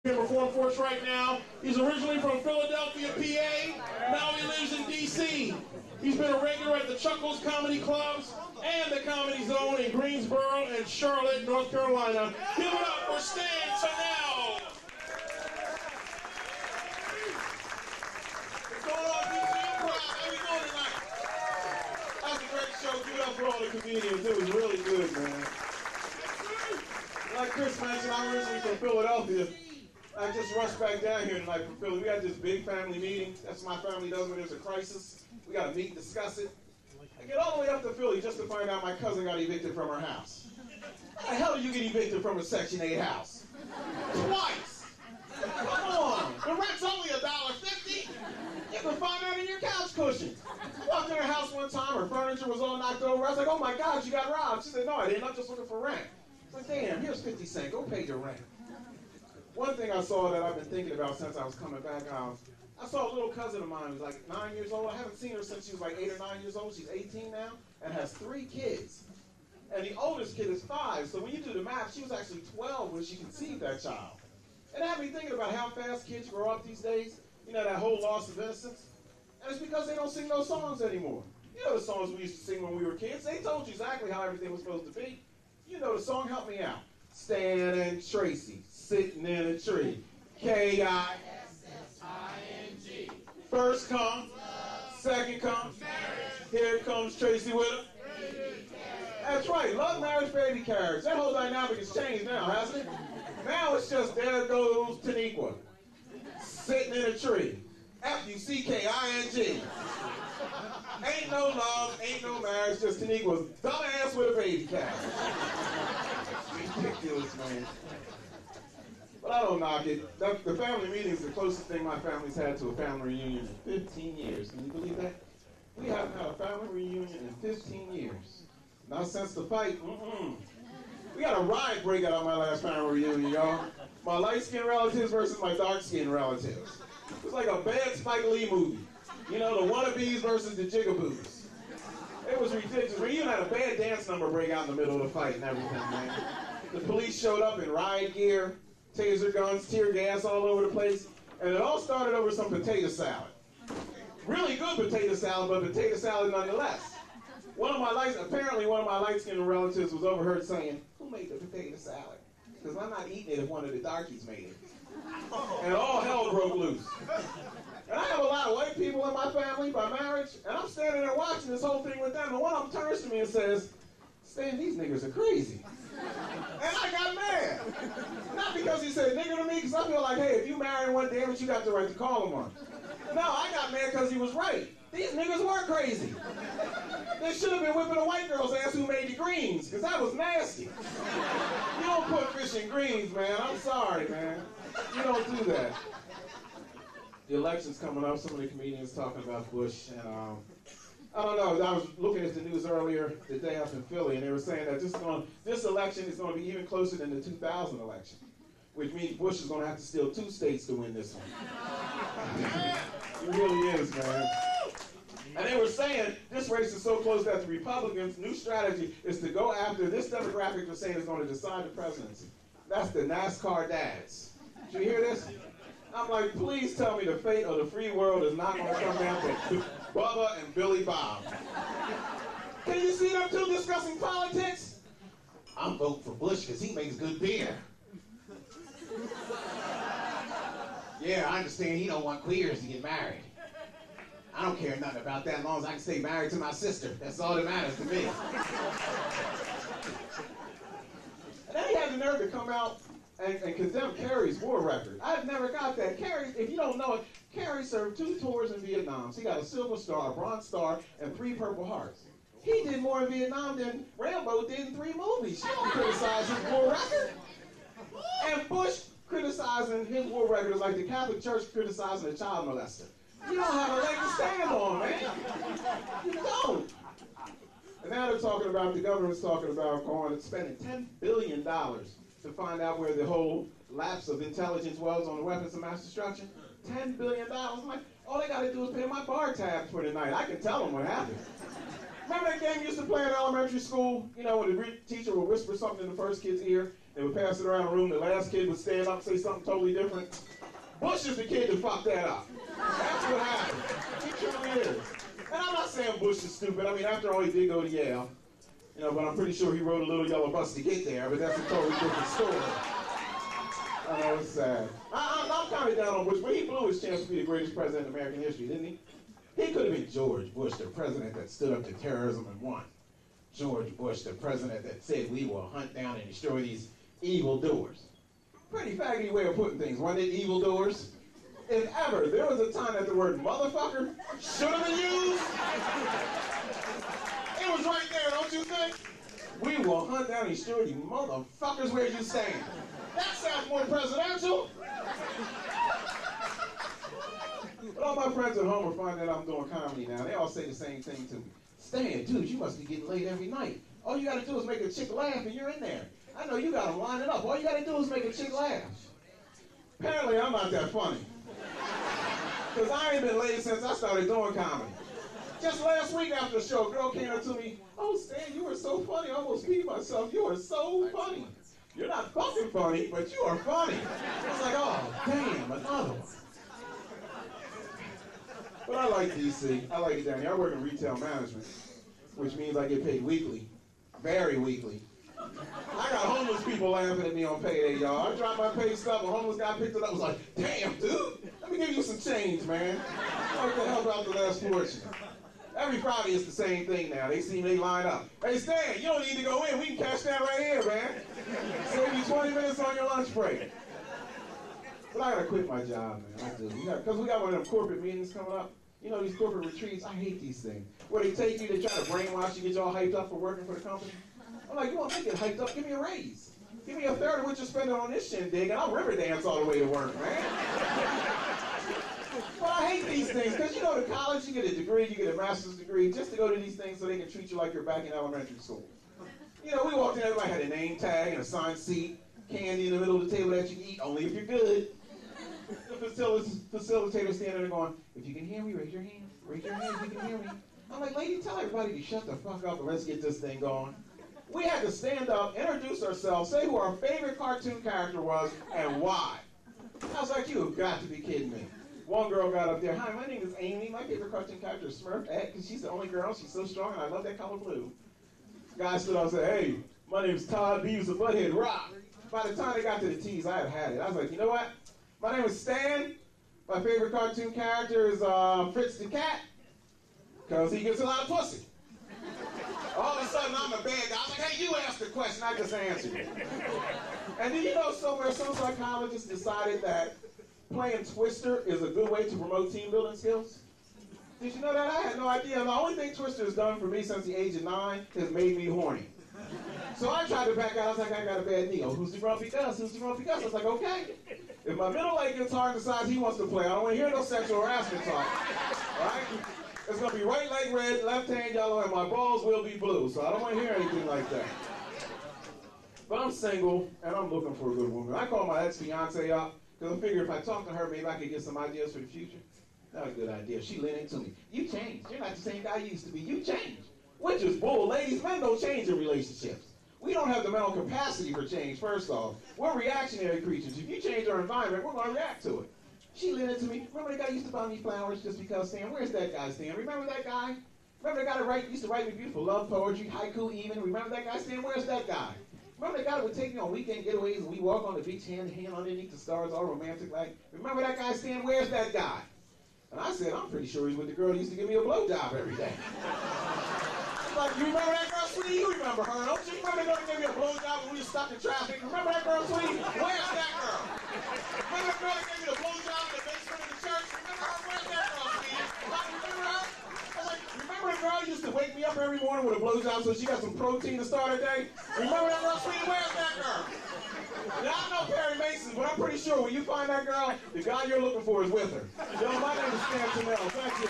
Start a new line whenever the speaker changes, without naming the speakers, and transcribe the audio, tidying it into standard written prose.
Here perform for us right now. He's originally from Philadelphia, PA. Now he lives in D.C. He's been a regular at the Chuckles Comedy Clubs and the Comedy Zone in Greensboro and Charlotte, North Carolina. Give it up for Tunnell. What's going on, DC Improv? How we doing tonight? That was a great show. Give it up for all the comedians. It was really good, man. Like Chris mentioned, I'm originally from Philadelphia. I just rushed back down here tonight from Philly. We had this big family meeting. That's what my family does when there's a crisis. We got to meet, discuss it. I get all the way up to Philly just to find out my cousin got evicted from her house. How the hell did you get evicted from a Section 8 house? Twice! Come on! The rent's only $1.50. You can find that in your couch cushion. I walked in her house one time, her furniture was all knocked over. I was like, oh my God, you got robbed. She said, no, I didn't. I'm just looking for rent. I was like, damn, here's 50 cents. Go pay your rent. One thing I saw that I've been thinking about since I was coming back, I saw a little cousin of mine who's like 9 years old. I haven't seen her since she was like 8 or 9 years old. She's 18 now and has 3 kids. And the oldest kid is 5. So when you do the math, she was actually 12 when she conceived that child. And it had me thinking about how fast kids grow up these days. You know, that whole loss of innocence. And it's because they don't sing those songs anymore. You know the songs we used to sing when we were kids? They told you exactly how everything was supposed to be. You know the song, help me out. Stan and Tracy. Sitting in a tree. K-I-S-S-I-N-G. First come, second comes, here comes Tracy with her. That's right, love, marriage, baby carriage. That whole dynamic has changed now, hasn't it? Now it's just there goes Taniqua. Sitting in a tree. F-U-C-K-I-N-G. Ain't no love, ain't no marriage, just Taniqua's dumbass with a baby carriage. Ridiculous, man. But I don't knock it. The family meeting is the closest thing my family's had to a family reunion in 15 years. Can you believe that? We haven't had a family reunion in 15 years. Not since the fight. We got a riot break out on my last family reunion, y'all. My light-skinned relatives versus my dark-skinned relatives. It was like a bad Spike Lee movie. You know, the wannabes versus the jigaboos. It was ridiculous. We even had a bad dance number break out in the middle of the fight and everything, man. The police showed up in riot gear. Taser guns, tear gas all over the place, and it all started over some potato salad. Really good potato salad, but potato salad nonetheless. Apparently one of my light-skinned relatives was overheard saying, "Who made the potato salad? Because I'm not eating it if one of the darkies made it." And all hell broke loose. And I have a lot of white people in my family by marriage, and I'm standing there watching this whole thing with them, and one of them turns to me and says, "Stan, these niggas are crazy." And I got mad. Not because he said nigger to me, because I feel like, hey, if you marry one, damn it, you got the right to call him one. No, I got mad because he was right. These niggas were crazy. They should have been whipping a white girl's ass who made the greens, because that was nasty. You don't put fish in greens, man. I'm sorry, man. You don't do that. The election's coming up. Some of the comedians talking about Bush, and I don't know, I was looking at the news earlier today up in Philly, and they were saying that this election is going to be even closer than the 2000 election, which means Bush is going to have to steal 2 states to win this one. It really is, man. And they were saying this race is so close that the Republicans' new strategy is to go after this demographic they're saying is going to decide the presidency. That's the NASCAR dads. Did you hear this? I'm like, please tell me the fate of the free world is not going to come down to Bubba and Billy Bob. Can you see them two discussing politics? I'm voting for Bush because he makes good beer. Yeah, I understand he don't want queers to get married. I don't care nothing about that as long as I can stay married to my sister. That's all that matters to me. And then he had the nerve to come out and condemn Kerry's war record. I've never got that. Kerry, if you don't know it, Kerry served 2 tours in Vietnam. So he got a Silver Star, a Bronze Star, and 3 Purple Hearts. He did more in Vietnam than Rambo did in 3 movies. You don't criticize his war record. And Bush criticizing his war record is like the Catholic Church criticizing a child molester. You don't have a leg to stand on, man. You don't. And now they're talking about, the government's talking about going and spending $10 billion to find out where the whole lapse of intelligence was on the weapons of mass destruction. $10 billion. I'm like, all they got to do is pay my bar tab for the night. I can tell them what happened. Remember that game you used to play in elementary school? You know, when the teacher would whisper something in the first kid's ear, They would pass it around the room. The last kid would stand up and say something totally different. Bush is the kid that fucked that up. That's what happened. He truly is. And I'm not saying Bush is stupid. I mean, after all, he did go to Yale. You know, but I'm pretty sure he rode a little yellow bus to get there, but that's a totally different story. I know, it's sad. I'm kind of down on Bush, but he blew his chance to be the greatest president in American history, didn't he? He could have been George Bush, the president that stood up to terrorism and won. George Bush, the president that said we will hunt down and destroy these evildoers. Pretty faggoty way of putting things, wasn't it, evildoers? If ever there was a time that the word motherfucker should have been used, it was right there, don't you think? We will hunt down and destroy you motherfuckers, where you stand. That sounds more presidential. But all my friends at home are finding out I'm doing comedy now. They all say the same thing to me. Stan, dude, you must be getting laid every night. All you gotta do is make a chick laugh and you're in there. I know you got them lining up. All you gotta do is make a chick laugh. Apparently I'm not that funny. Because I ain't been laid since I started doing comedy. Just last week after the show, a girl came up to me, "Oh, Stan, you were so funny. I almost peed myself. You are so funny." You're not fucking funny, but you are funny. I was like, oh, damn, another one. But I like DC. I like it down here. I work in retail management, which means I get paid weekly. Very weekly. I got homeless people laughing at me on payday, y'all. I dropped my pay stuff, a homeless guy picked it up, was like, "Damn, dude, let me give you some change, man. I like to help out the less fortunate." Every Friday it's the same thing now. They see me line up. "Hey, Stan, you don't need to go in. We can cash that right here, man. Save you 20 minutes on your lunch break." But I gotta quit my job, man. I do. Because we got one of them corporate meetings coming up. You know, these corporate retreats, I hate these things. Where they take you, they try to brainwash you, get you all hyped up for working for the company. I'm like, you want me to get hyped up? Give me a raise. Give me a third of what you're spending on this shindig, and I'll river dance all the way to work, man. But I hate these things, because you go to college, you get a degree, you get a master's degree, just to go to these things so they can treat you like you're back in elementary school. You know, we walked in, everybody had a name tag and a signed seat, candy in the middle of the table that you can eat, only if you're good. The facilitator standing there going, "If you can hear me, raise your hand. Raise your hand if you can hear me." I'm like, "Lady, tell everybody to shut the fuck up and let's get this thing going." We had to stand up, introduce ourselves, say who our favorite cartoon character was, and why. I was like, you have got to be kidding me. One girl got up there, "Hi, my name is Amy. My favorite cartoon character is Smurfette, because she's the only girl. She's so strong, and I love that color blue." Guy stood up and said, "Hey, my name's Todd Beavis of Butthead Rock." By the time they got to the T's, I had it. I was like, you know what? My name is Stan. My favorite cartoon character is Fritz the Cat, because he gets a lot of pussy. All of a sudden, I'm a bad guy. I'm like, "Hey, you asked the question. I just answered it." And did you know somewhere some psychologists decided that playing Twister is a good way to promote team building skills? Did you know that? I had no idea. The only thing Twister has done for me since the age of 9 has made me horny. So I tried to back out. I was like, I got a bad knee. "Oh, who's the grumpy Gus? Who's the grumpy Gus?" I was like, okay. If my middle leg gets hard and decides he wants to play, I don't want to hear no sexual harassment talk. All right? It's going to be right leg red, left hand yellow, and my balls will be blue. So I don't want to hear anything like that. But I'm single, and I'm looking for a good woman. I called my ex-fiance up, because I figured if I talk to her, maybe I could get some ideas for the future. Not a good idea. She leaned into me. "You changed. You're not the same guy you used to be. You changed." Which is bull. Ladies, men don't change in relationships. We don't have the mental capacity for change, first off. We're reactionary creatures. If you change our environment, we're going to react to it. She leaned into me. "Remember the guy who used to buy me flowers just because, Stan? Where's that guy, Stan? Remember that guy? Remember the guy that used to write me beautiful love poetry, haiku even? Remember that guy, Stan? Where's that guy? Remember the guy that would take me on weekend getaways and we walk on the beach hand in hand underneath the stars, all romantic like? Remember that guy, Stan? Where's that guy?" And I said, "I'm pretty sure he's with the girl who used to give me a blowjob every day." Like, "You remember that girl, sweetie? You remember her, don't you? Remember the girl that gave me a blowjob when we were stuck in traffic? Remember that girl, sweetie? Where's that girl? Remember the girl that gave me the blowjob in the basement of the church? Remember her? Where's that girl, sweetie? Remember her?" I was like, "Remember the girl who used to wake me up every morning with a blowjob so she got some protein to start her day? Remember that girl, sweetie? Where's that girl?" Now, I know Perry Mason, but I'm pretty sure when you find that girl, the guy you're looking for is with her. Yo, my name is Stan Tunnell. Thank you.